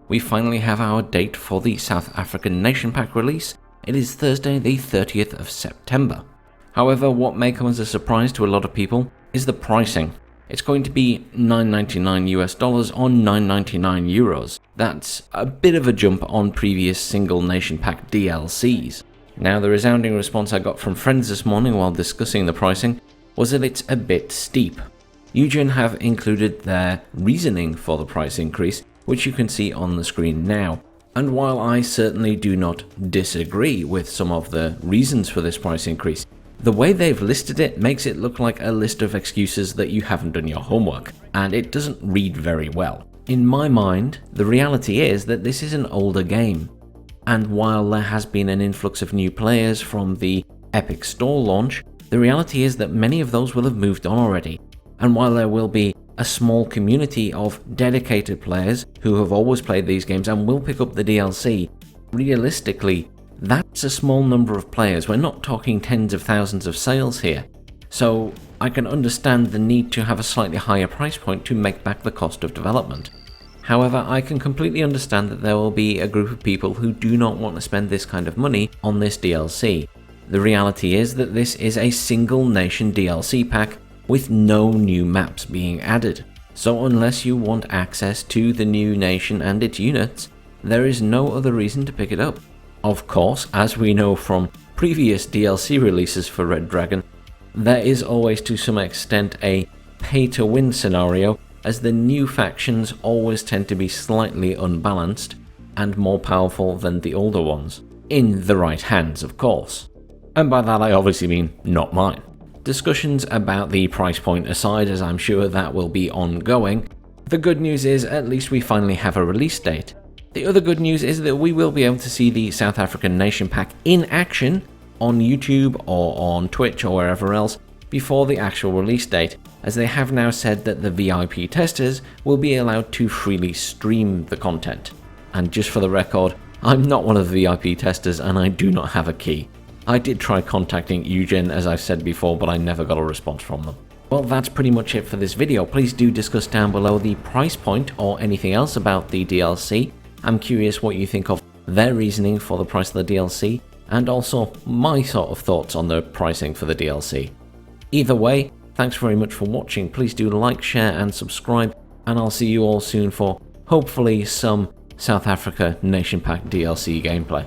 we finally have our date for the South African Nation Pack release. It is Thursday the 30th of September. However, what may come as a surprise to a lot of people is the pricing. It's going to be $9.99 US or 9.99 euros. That's a bit of a jump on previous single Nation Pack DLCs. Now, the resounding response I got from friends this morning while discussing the pricing was that it's a bit steep. Eugen have included their reasoning for the price increase, which you can see on the screen now. And while I certainly do not disagree with some of the reasons for this price increase, the way they've listed it makes it look like a list of excuses that you haven't done your homework, and it doesn't read very well. In my mind, the reality is that this is an older game, and while there has been an influx of new players from the Epic Store launch, the reality is that many of those will have moved on already, and while there will be a small community of dedicated players who have always played these games and will pick up the DLC, realistically, that's a small number of players. We're not talking tens of thousands of sales here. So I can understand the need to have a slightly higher price point to make back the cost of development. However, I can completely understand that there will be a group of people who do not want to spend this kind of money on this DLC. The reality is that this is a single nation DLC pack with no new maps being added. So unless you want access to the new nation and its units, there is no other reason to pick it up. Of course, as we know from previous DLC releases for Red Dragon, there is always to some extent a pay-to-win scenario, as the new factions always tend to be slightly unbalanced and more powerful than the older ones. In the right hands, of course. And by that I obviously mean not mine. Discussions about the price point aside, as I'm sure that will be ongoing, the good news is at least we finally have a release date. The other good news is that we will be able to see the South African Nation Pack in action on YouTube or on Twitch or wherever else before the actual release date, as they have now said that the VIP testers will be allowed to freely stream the content. And just for the record, I'm not one of the VIP testers and I do not have a key. I did try contacting Eugen, as I've said before, but I never got a response from them. Well, that's pretty much it for this video. Please do discuss down below the price point or anything else about the DLC. I'm curious what you think of their reasoning for the price of the DLC, and also my sort of thoughts on the pricing for the DLC. Either way, thanks very much for watching. Please do like, share and subscribe, and I'll see you all soon for hopefully some South Africa Nation Pack DLC gameplay.